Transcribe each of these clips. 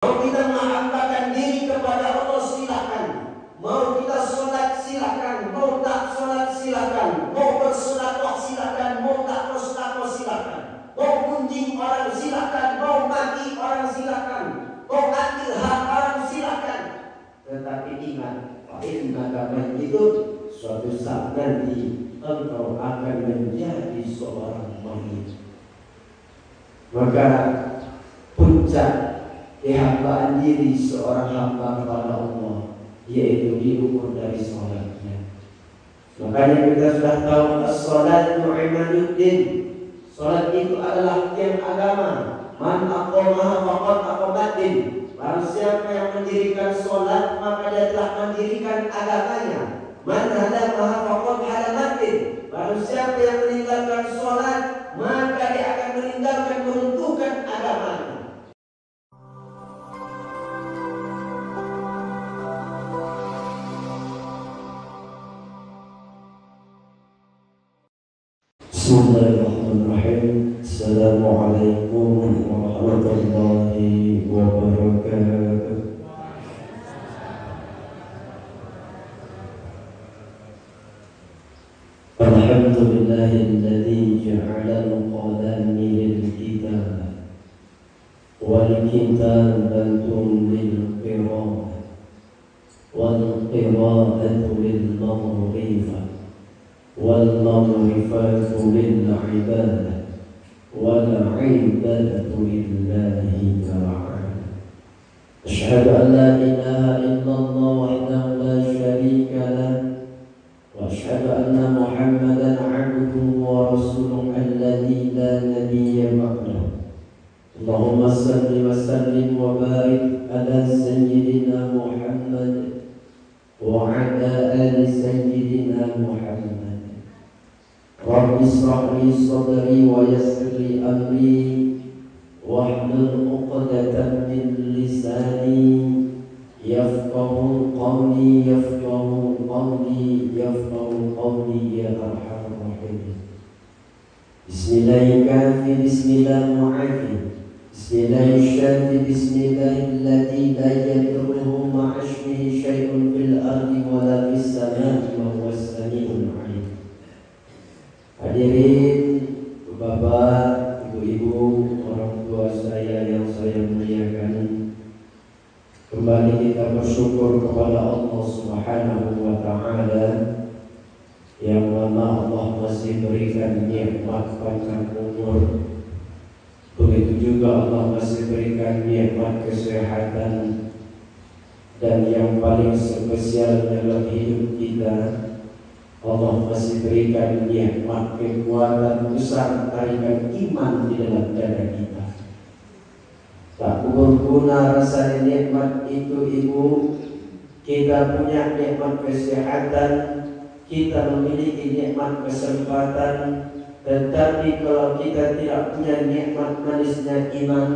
Mau kita menghambakan diri kepada Allah, silakan. Mau kita sholat, silakan. Mau tak sholat, silakan. Mau bersedekah, silakan. Mau tak bersedekah, silakan. Mau gunjing orang, silakan. Mau maki orang, silakan. Mau ambil hak orang, silakan. Tetapi ingat, innaka mayyitun, suatu saat nanti engkau akan menjadi seorang mayyit. Maka puncak kehambaan diri seorang hamba kepada Allah yaitu diukur dari sholatnya. Makanya kita sudah tahu as-sholatu imaduddin. Sholat itu adalah tiang agama. Man aqamaha faqad aqamaddin. Barang siapa yang mendirikan sholat maka dia telah mendirikan agamanya. Man hadamaha faqad hadamaddin. Barang siapa yang meninggalkan sholat maka dia akan meninggalkan, meruntuhkan agamanya. Bismillahirrahmanirrahim. Assalamualaikum warahmatullahi wabarakatuh. Alhamdulillahilladzi ja'ala al-qalami lil-kitab wal-kitabatu lil-qira'ah wal-qira'atu lil-maghrifah wal-maghrifatu lil-ibadah wal-ibadatu lillahi ta'ala. Asyhadu an la ilaha illallah wahdahu la syarika lah wa asyhadu anna Muhammadan 'abduhu wa rasuluhu alladzi la nabiyya ba'dahu. Allahumma salli wa sallim wa barik ala sayyidina Muhammad wa ala ali sayyidina Muhammad. Rabbi ishrah li sadri wa yassir li amri wahlul 'uqdatam min lisani yafqahu qawli yafqahu qawli yafqahu qawli ya arhamar rahimin. Bismillahirrahmanirrahim. Bismillahirrahmanirrahim. Bismillahirrahmanirrahim. Bismillahilladzi la yadurruhu ma'a ismihi syai'un fil ardi wa la fis samaa'i wa huwas samii'ul 'aliim. Hadirin Bapak, Ibu-ibu, orang tua saya yang saya muliakan, kembali kita bersyukur kepada Allah Subhanahu wa Ta'ala yang mana Allah masih berikan nikmat panjang umur. Begitu juga Allah masih berikan nikmat kesehatan, dan yang paling spesial dalam hidup kita, Allah masih berikan nikmat kekuatan besar tarikan iman di dalam dada kita. Tak berguna rasanya nikmat itu, Ibu. Kita punya nikmat kesehatan, kita memiliki nikmat kesempatan, tetapi kalau kita tidak punya nikmat manisnya iman,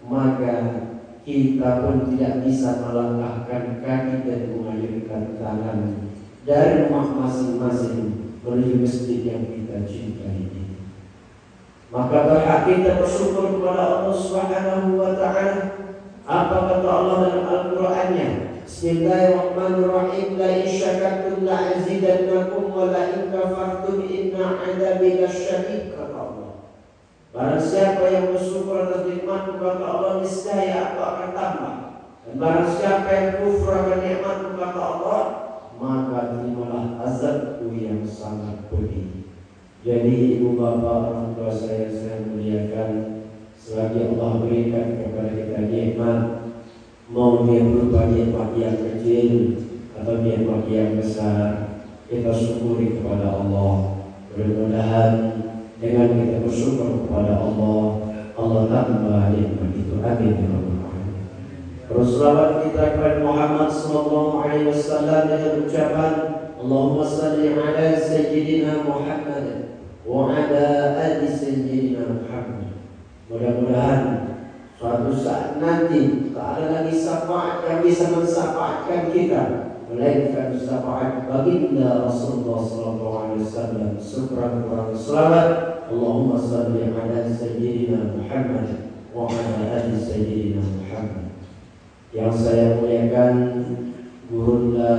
maka kita pun tidak bisa melangkahkan kaki dan mengayunkan tangan dari rumah masing-masing menuju masjid yang kita cintai ini. Maka berhak kita bersyukur kepada Allah Subhanahu wa Ta'ala. Apa kata Allah dalam Al-Qur'annya? Bismillahirrahmanirrahim. La in syakartum la azidannakum wa la in kafartum inna 'adzabi lasyadid, kata Allah. Barang siapa yang bersyukur atas nikmat kata Allah, niscaya aku akan tambah. Dan barang siapa yang kufur akan nikmat kata Allah, maka terimalah azabku yang sangat pedih. Jadi ibu bapak orang tua saya muliakan, selagi Allah berikan kepada kita nikmat, mau dia berupa nikmat yang kecil atau nikmat yang besar, kita syukuri kepada Allah. Mudah-mudahan dengan kita bersyukur kepada Allah, Allah tambah nikmat itu. Amin ya rabbal alamin. Rasulullah kita kepada Muhammad sallallahu alaihi wasallam dengan ucapan Allahumma salli ala sayyidina Muhammad wa ala ali sayyidina Muhammad. Mudah-mudahan suatu saat nanti tak ada lagi syafaat yang bisa mensyafaatkan kita melainkan syafaat baginda Rasulullah sallallahu alaihi wasallam. Syukran selawat Allahumma salli ala sayyidina Muhammad wa ala ali sayyidina Muhammad. Yang saya muliakan Gurunda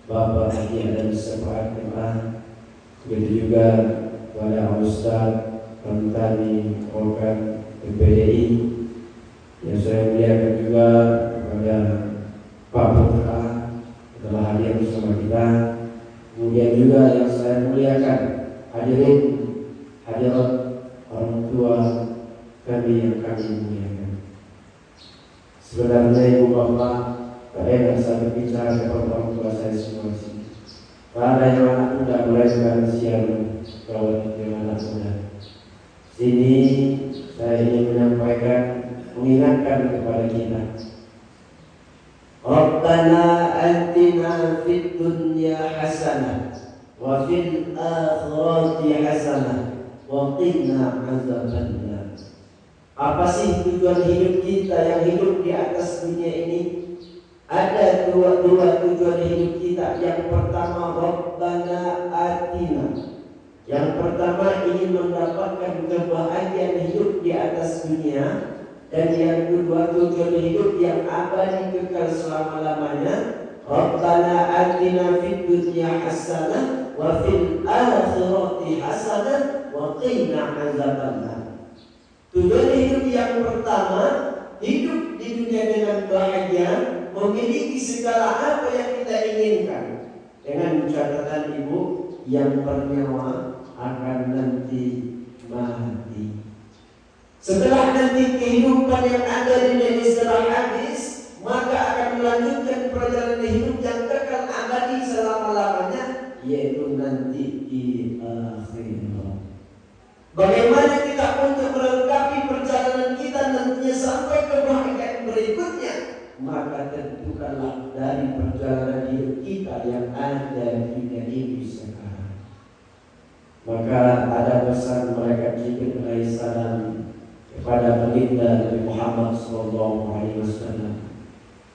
Bapak Haji Adam Sepakat MA, begitu juga kepada Ustaz Ramtani Rokan PPDI. Yang saya muliakan juga kepada Pak Putra telah hadir bersama kita. Kemudian juga yang saya muliakan hadirin hadirat orang tua kami yang kami muliakan. Sebenarnya ibu bapak, tak enak saya berbicara kepada orang tua saya semua sini. Karena yang anak muda mulai sekarang siang kawan yang anak muda. Sini saya ingin menyampaikan, mengingatkan kepada kita. Rabbana atina fid dunya hasanah wa fil akhirati hasanah wa qina azabannar. Apa sih tujuan hidup kita yang hidup di atas dunia ini? Ada dua tujuan hidup kita. Yang pertama, Rabbana atina. Yang pertama ingin mendapatkan kebahagiaan hidup di atas dunia. Dan yang kedua tujuan hidup yang abadi kekal selama-lamanya. Rabbana atina fid dunya hasanah wa fil akhirati hasanah wa qina azabannar. Tujuan hidup yang pertama, hidup di dunia dengan bahagia, memiliki segala apa yang kita inginkan. Dengan catatan ibu, yang bernyawa akan nanti mati. Setelah nanti kehidupan yang ada di dunia setelah habis, maka akan melanjutkan perjalanan hidup yang kekal abadi selama-lamanya, yaitu nanti di akhirat. Bagaimana kita untuk melengkapi perjalanan kita nantinya sampai kebahagiaan berikutnya? Maka tentukanlah dari perjalanan hidup kita yang ada di dunia ini sekarang. Maka ada pesan malaikat Jibril alaihissalam kepada baginda Nabi Muhammad SAW.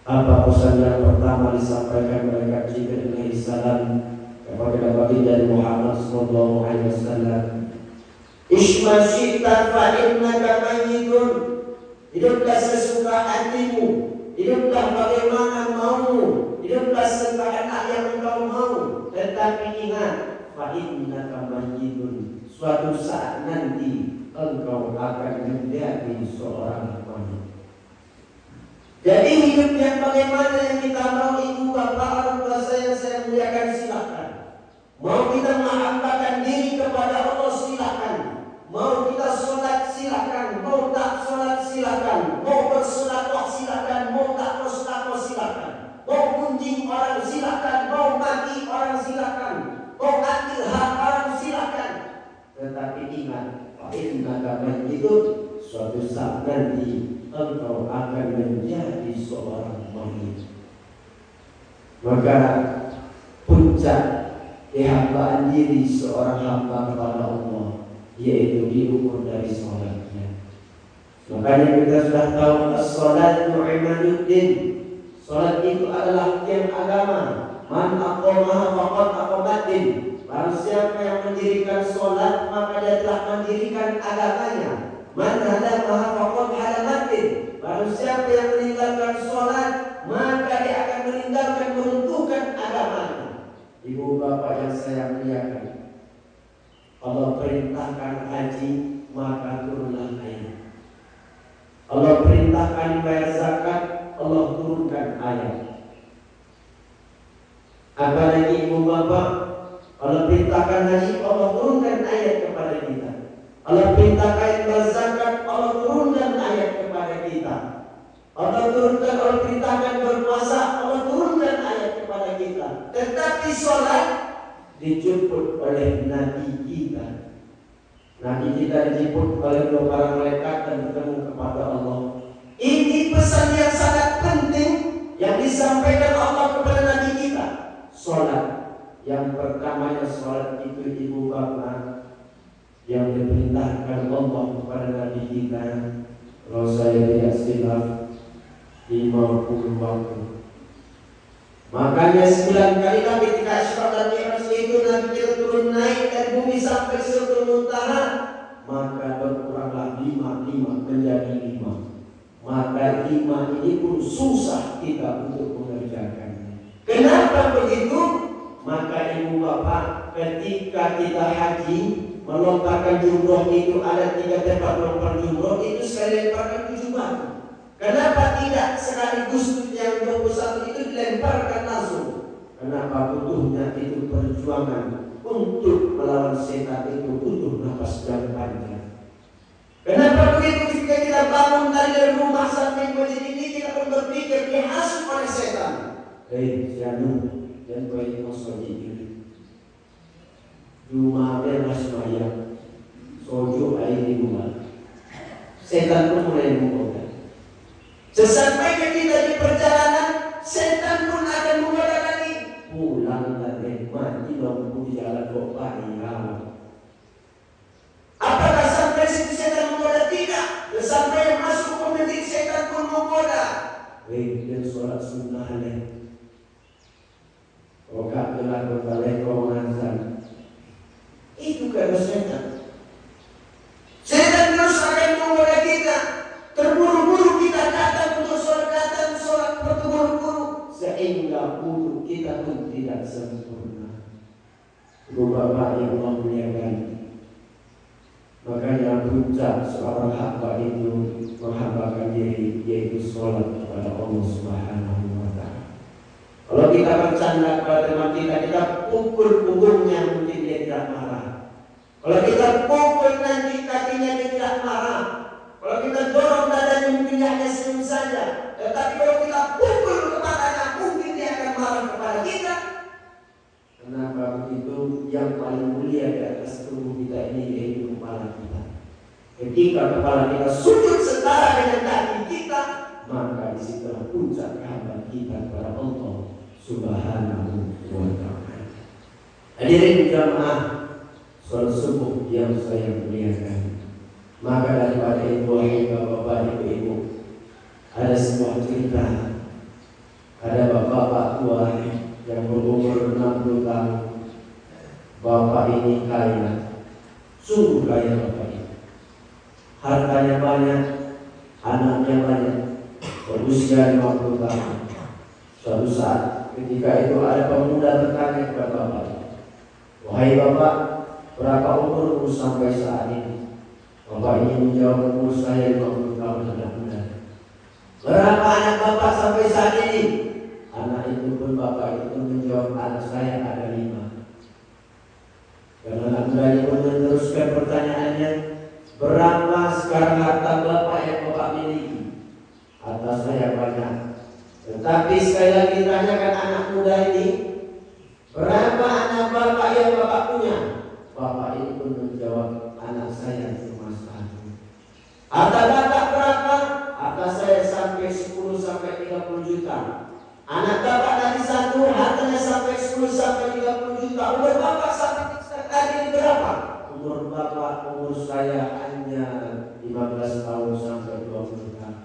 Apa pesan yang pertama disampaikan malaikat Jibril alaihissalam kepada baginda Nabi Muhammad SAW? Isma syi'ta fa innaka mayyitun. Hiduplah sesuka hatimu, hiduplah bagaimana maumu, hiduplah sebagaimana yang engkau mau. Tetapi ingat, fa innaka mayyitun. Suatu saat nanti engkau akan menjadi seorang manusia. Jadi hidup yang bagaimana yang kita mau, ibu bapak orang tua saya muliakan, silakan. Mau kita menghambakan diri kepada Allah, silakan. Mau kita sholat silakan, mau tak sholat silakan, mau bersedekah silakan, mau tak bersedekah silakan, mau gunjing orang silakan, mau mati orang silakan, mau ambil hak orang silakan. Tetapi ingat, innaka mayyitun, suatu saat nanti engkau akan menjadi seorang mayyit. Maka puncak kehambaan diri seorang hamba kepada Allah yaitu diukur dari sholatnya. Makanya kita sudah tahu as-salatu imaduddin. Sholat itu adalah tiang agama. Man aqamaha faqad aqamaddin. Barang siapa yang mendirikan sholat, maka dia telah mendirikan agamanya. Man hadamaha faqad hadamaddin. Barang siapa yang meninggalkan sholat, maka dia akan meninggalkan, meruntuhkan agamanya. Ibu bapak yang saya muliakan, Allah perintahkan haji, maka turunlah ayat. Allah perintahkan bayar zakat, Allah turunkan ayat. Apalagi ibu bapak, Allah perintahkan haji, Allah turunkan ayat kepada kita. Allah perintahkan berzakat, Allah turunkan ayat kepada kita. Allah perintahkan berpuasa, Allah turunkan ayat kepada kita. Tetapi sholat dijemput oleh Nabi kita. Nabi kita dijemput oleh dua para malaikat dan bertemu kepada Allah. Ini pesan yang sangat penting yang disampaikan Allah kepada Nabi kita. Sholat. Yang pertamanya sholat itu ibu bapak yang diperintahkan Allah kepada Nabi kita. Kalau saya tidak silap 50 waktu. Makanya 9 kali lagi ketika Isra dan Mi'raj itu Nabi kita turun naik dari bumi sampai Sidratul Muntaha, maka berkuranglah 5 menjadi 5. maka 5 ini pun susah kita untuk mengerjakannya. Kenapa begitu? Maka ibu bapak, ketika kita haji melontarkan jumroh itu ada 3 tempat melontar jumroh, itu sekali lemparkan 7 batu. Kenapa tidak sekaligus yang 21 itu dilemparkan langsung? Kenapa? Butuhnya itu perjuangan untuk melawan setan, itu butuh nafas yang panjang. Kenapa begitu? Jika kita bangun dari rumah sampai masjid ini, kita pun berpikir dihasut oleh setan. Sianu dan bayi masuk ini. Rumah dia masih bayar. Sojo air di rumah. Setan pun mulai menggoda. Sesampainya kita di perjalanan, setan pun akan menggoda lagi. Pulang dan mati lampu di jalan kok payah. Apakah sampai situ setan menggoda? Tidak. Sampai masuk ke masjid setan pun menggoda. Dan sholat sunnah leh. Oka telah berbalai komandan. Itu karena setan. Setan terus akan menggoda kita. Terburu-buru kita datang untuk sholat terburu-buru, sehingga wudhu kita pun tidak sempurna. Ibu bapak yang memuliakan, makanya puncak seorang hamba itu menghambakan diri, yaitu sholat kepada Allah Subhanahu wa Ta'ala. Kalau kita bercanda kepada teman kita pukul punggungnya, mungkin dia tidak marah. Kalau kita pukul nanti kakinya, dia tidak marah. Kalau kita dorong dadanya, mungkin dia hanya senyum saja. Tetapi kalau kita pukul kepalanya, mungkin dia akan marah kepada kita. Kenapa begitu? Yang paling mulia di atas tubuh kita ini yaitu kepala kita. Ketika kepala kita sujud setara dengan kaki kita, maka disitulah puncak kehambaan kita kepada Allah Subhanahu wa Ta'ala. Hadirin jamaah sholat subuh yang saya muliakan. Maka daripada itu, wahai bapak-bapak, ibu-ibu, ada sebuah cerita. Ada bapak-bapak tua yang berumur 60 tahun. Bapak ini kaya, sungguh kaya bapak ini. Hartanya banyak, anaknya banyak, berusia 50 tahun. Suatu saat ketika itu ada pemuda bertanya kepada bapak, wahai bapak, berapa umurmu sampai saat ini? Bapak ini menjawab, umur saya 50 tahun, anak muda. Berapa anak bapak sampai saat ini? Anak itu pun bapak itu menjawab, anak saya ada 5. Dan anak muda itu pun meneruskan pertanyaannya, berapa sekarang harta bapak yang bapak miliki? Harta saya banyak. Tetapi sekali lagi tanyakan anak muda ini, berapa anak bapak yang bapak punya? Bapak itu pun menjawab, anak saya cuma 1. Harta bapak berapa? Harta saya sampai 10 sampai 30 juta. Anak bapak tadi 1, hartanya sampai 10 sampai 30 juta. Umur bapak sampai tadi berapa? Umur bapak, umur saya hanya 15 tahun sampai 20 tahun.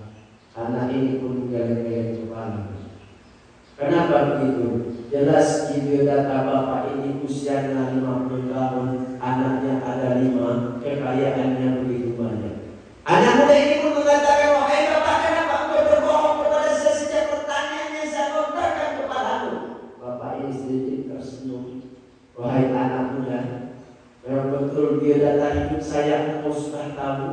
Anak ini pun geleng-geleng kepala. Kenapa begitu? Jelas video data bapak ini usianya 50 tahun, anaknya ada 5, kekayaannya begitu banyak. Anak muda ini pun mengatakan, wahai bapak, kenapa engkau berbohong kepada saya sejak pertanyaan yang saya lontarkan kepadamu? Bapak ini sedikit tersenyum. Wahai anak muda, memang betul dia data hidup saya engkau sudah tahu.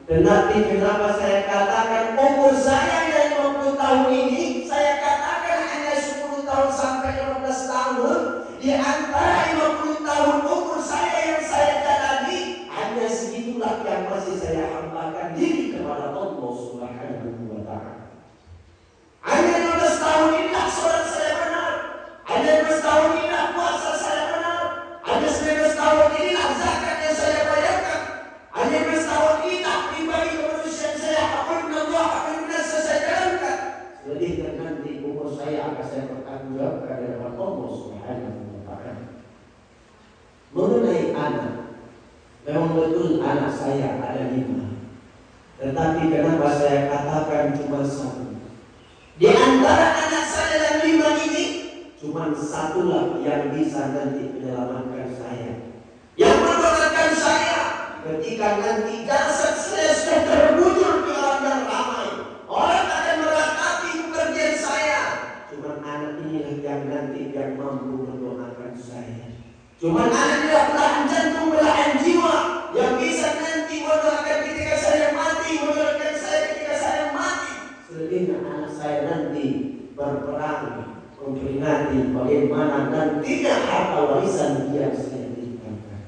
Tetapi kenapa saya katakan umur saya yang 50 tahun ini, saya katakan hanya 10 tahun sampai 15 tahun. Di antara 50 tahun umur saya yang saya jalani, hanya segitulah yang masih saya hambakan diri kepada Allah Subhanahu wa Ta'ala. Hanya 15 tahun inilah sholat saya benar. Hanya 15 tahun inilah puasa saya benar. Hanya 19 tahun inilah zakat yang saya bayarkan. Hanya 15 tahun inilah pribadi kemanusiaan saya saya jalankan. Selebihnya nanti umur saya akan saya pertanggungjawabkan di hadapan Allah Subhanahu wa Ta'ala. Mengenai anak, memang betul anak saya ada 5. Tetapi kenapa saya katakan cuma 1? Di antara anak saya yang 5 ini, cuma 1lah yang bisa nanti menyelamatkan saya. Yang menyelamatkan saya ketika nanti jasad saya sudah terbujur di alam yang ramai. Cuman ada belahan jantung, belahan jiwa yang bisa nanti mendoakan ketika saya mati, mendoakan saya ketika saya mati. Selebihnya anak saya nanti berperang memperingati bagaimana nantinya harta warisan yang saya tinggalkan.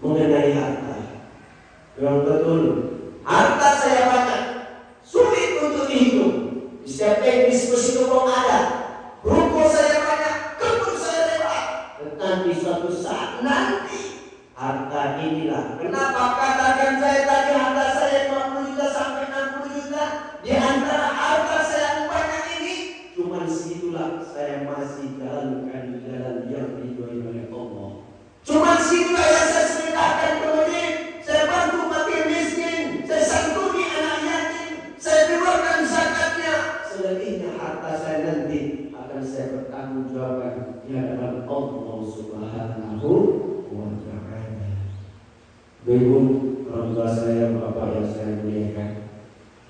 Mengenai harta, yang betul, harta saya banyak, sulit untuk dihitung. Di setiap diskusi itu ada. Ruko saya banyak, kebun saya lebar. Tetapi suatu saat nanti harta inilah. Kenapa katakan saya tadi harta saya 50 juta sampai 60 juta? Di antara harta saya yang banyak ini, cuma segitulah saya masih jalankan jalan yang diridhoi oleh Allah. Cuma segitulah yang saya sedekahkan ke masjid, saya bantu fakir miskin, saya santuni anak yatim, saya keluarkan zakatnya. Selebihnya harta saya nanti akan saya bertanggung jawabkan di hadapan Allah Subhanahu wa Ta'ala. Ibu, orang tua saya, bapak yang saya muliakan,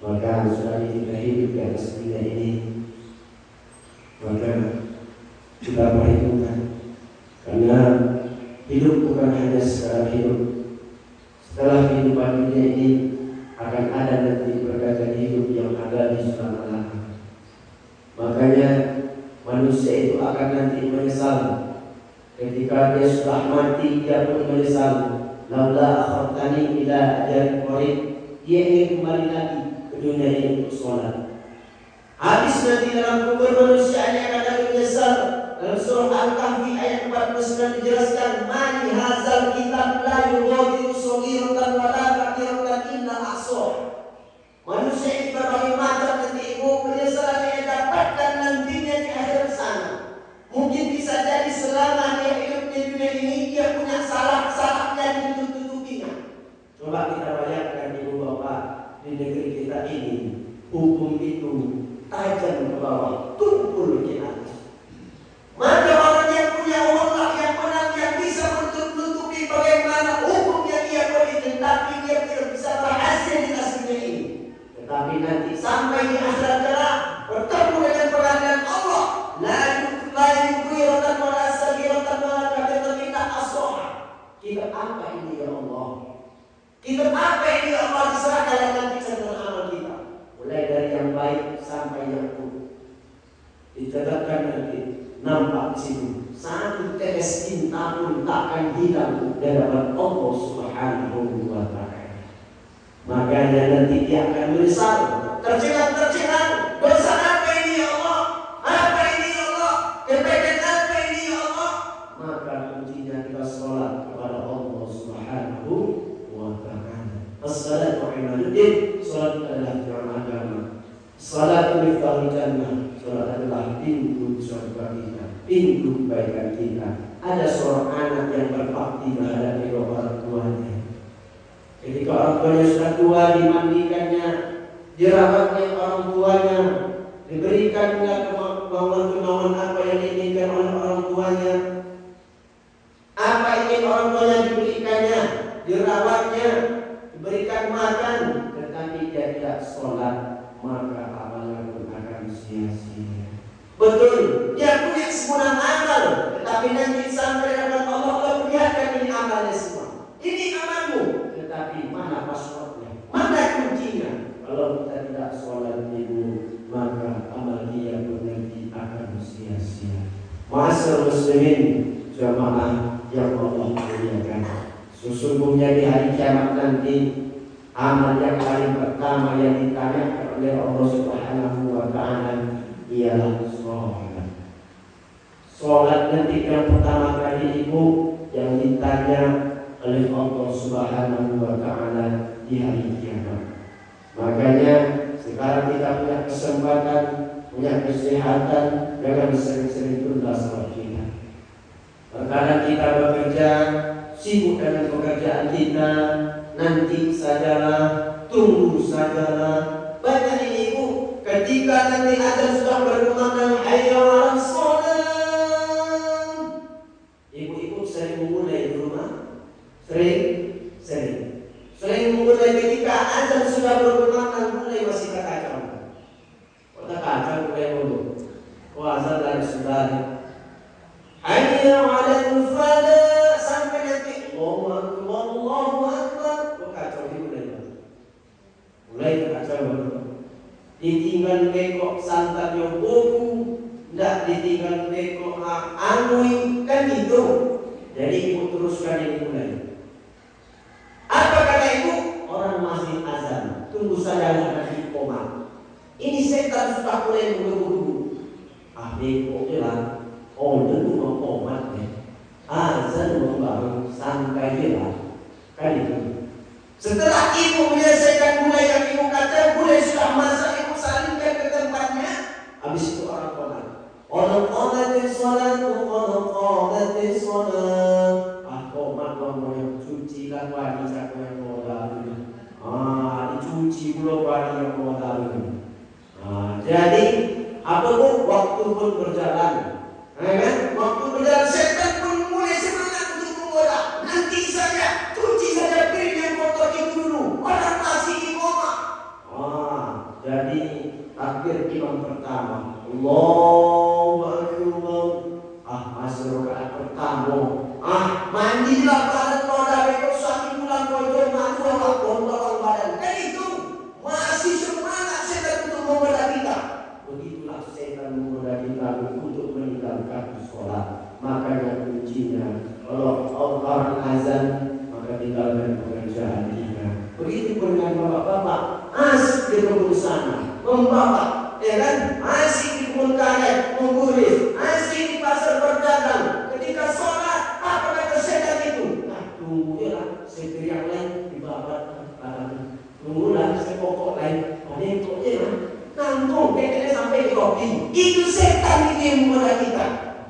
maka selagi kita hidup di atas dunia ini, maka kita perhitungkan, karena hidup bukan hanya sekadar hidup. Setelah kehidupan dunia ini akan ada nanti perkataan hidup yang ada di selama-lamanya. Makanya manusia itu akan nanti menyesal ketika dia sudah mati, dia pun menyesal. Laula akhartani ila ajalin qarib, dia ingin kembali lagi ke dunia ini untuk sholat. Habis nanti dalam kubur manusia akan ada menyesal. Dalam surah Al-Kahfi ayat 49 dijelaskan, mani hazal kitab la yughadiru saghiratan wa la kabiratan illa ahsaha. Manusia ini berbagai macam nanti ibu penyesalan yang dapatkan nantinya di akhir sana. Mungkin bisa jadi selama dia hidup di dunia ini dia punya salah-salahnya ditutup-tutupinya. Coba kita bayangkan ibu bapak di negeri kita ini, hukum itu tajam ke bawah, tumpul ke atas. Maka orang yang punya Allah yang benar yang bisa menutupi bagaimana hukum yang dia berikan, tapi dia tidak bisa berhasil di atas dunia ini. Tetapi nanti sampai di akhirat kelak bertemu dengan pengadilan Allah, la yughiratan wa la saghiratan wa la kabiratan illa ahsaha. Kitab apa ini ya Allah? Kitab apa ini ya Allah? Diserahkan nanti catatan amal kita, mulai dari yang baik sampai yang buruk. Dicatatkan nanti, nampak di situ. Satu tetes tinta pun takkan hilang dari hadapan Allah Subhanahu wa Ta'ala. Makanya nanti dia akan menyesal, tercengang-tercengang, dosa apa ini ya Allah? Apa ini ya Allah? Kebaikan apa ini ya Allah? Maka kuncinya kita sholat kepada Allah Subhanahu wa Ta'ala. As-salatu imaduddin, sholat adalah tiang agama. Salat miftahul jannah, sholat adalah pintu surga kita, pintu kebaikan kita. Ada seorang anak yang berbakti terhadap kedua orang tuanya. Ketika orang tuanya sudah tua, dimandikannya, dirawatnya orang tuanya, diberikannya kemauan-kemauan apa yang diinginkan oleh orang tuanya. Apa ingin orang tuanya diberikannya, dirawatnya, diberikan makan, tetapi dia tidak sholat, maka amalnya pun akan sia-sia. Betul, dia punya sempurna amal, tetapi nanti sampai dengan Allah perlihatkan ini amalnya semua. Ini amalmu, tetapi mana passwordnya, mana kuncinya? Kalau kita tidak sholat ibu, maka amal dia pun nanti akan sia-sia. Ma'asyiral muslimin, jamaah yang Allah muliakan, sesungguhnya di hari kiamat nanti amal yang paling pertama yang ditanyakan oleh Allah Subhanahu wa Ta'ala ialah sholat. Sholat nanti yang pertama kali ibu yang ditanya oleh Allah Subhanahu wa Ta'ala di hari kiamat. Makanya sekarang kita punya kesempatan, punya kesehatan, jangan sering-sering tunda sholat kita. Karena kita bekerja, sibuk dengan pekerjaan kita, nanti sajalah, tunggu sajalah. Banyak ini ibu, ketika nanti azan sudah berkumandang, hayya 'alas shalah, ibu-ibu sering memulai di rumah, sering memulai ketika azan sudah berkumandang, mulai masih kacau. Kota kacau mulai dulu. Azan dari sudah. Hayya 'alal ditinggal lekok santan yang boku, ndak ditinggal lekok anui, kan gitu. Jadi ibu teruskan ini mulai. Apa kata ibu? Orang masih azan, tunggu saja nanti koma. Ini setan sudah mulai buru-buru. Lekok lah, dulu mau komat ya. Azan mau baru sampai lah, kan itu. Setelah ibu menyelesaikan gulai yang ibu kata, gulai sudah masak, ibu salingkan ke tempatnya. Habis itu orang komat. Qadqamatis sholatu qadqamatis sholat. Komat ngomong cuci lah wadi cakap yang modal. Dicuci pula wadi yang modal. Jadi apa pun waktu pun berjalan. Kan? Waktu berjalan setan pun mulai semangat untuk menggoda. Nanti saja, cuci saja piring yang kotor itu dulu. Orang masih di koma. Jadi takbir imam pertama. Allahu Akbar. Masuk rakaat pertama. Mandilah badan roda besok sakit pulang kotor mati Allah kotor badan. Kan itu masih semangat setan untuk menggoda kita. Begitulah setan menggoda kita untuk meninggalkan sholat. Makanya kuncinya kalau orang azan maka tinggalkan pekerjaan kita. Begitu dengan bapak-bapak asik di kebun sana membapak, ya kan? Asik di kebun karet mengguris, asik di pasar berdagang. Ketika sholat apa kata setan itu? Tunggulah setir yang lain dibabat. Tunggulah sepokok lain. Ada yang pokoknya nanggung kayaknya sampai ke kopi. Itu setan itu yang menggoda kita.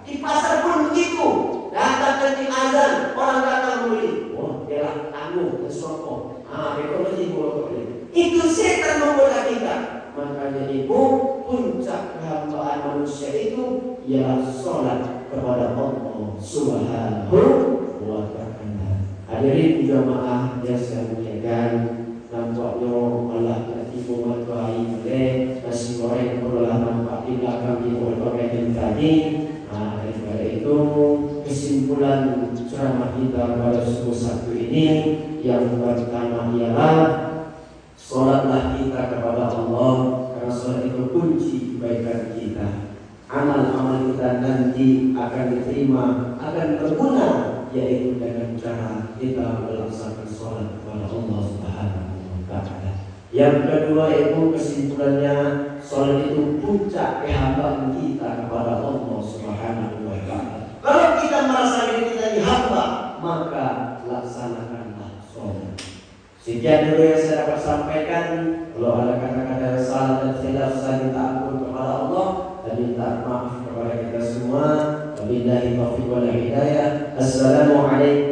Di pasar pun begitu. Datang nanti azan, orang datang membeli. Dia tanggung dan sokong. Ekonomi boleh. Itu setan menggoda kita. Makanya ibu, puncak kehambaan manusia itu ialah sholat kepada Allah Subhanahu wa Ta'ala. Hadirin jamaah yang saya muliakan, nampaknya Allah ibu matahari boleh nasi goreng berulah nampak di belakang ibu goreng tadi. Daripada itu kesimpulan ceramah kita pada subuh Sabtu ini yang pertama ialah sholatlah kita kepada Allah, karena sholat itu kunci kebaikan kita. Amal-amal kita nanti akan diterima, akan berguna, yaitu dengan cara kita melaksanakan sholat kepada Allah Subhanahu wa Ta'ala. Yang kedua itu kesimpulannya, sholat itu puncak kehambaan kita kepada Allah Subhanahu wa Ta'ala. Kalau kita merasa diri kita dihamba, maka laksanakanlah sholat. Sekian dulu yang saya dapat sampaikan. Kalau ada kata-kata salah dan khilaf, saya minta ampun kepada Allah dan minta maaf kepada kita semua. Wabillahi taufiq wal hidayah. Assalamualaikum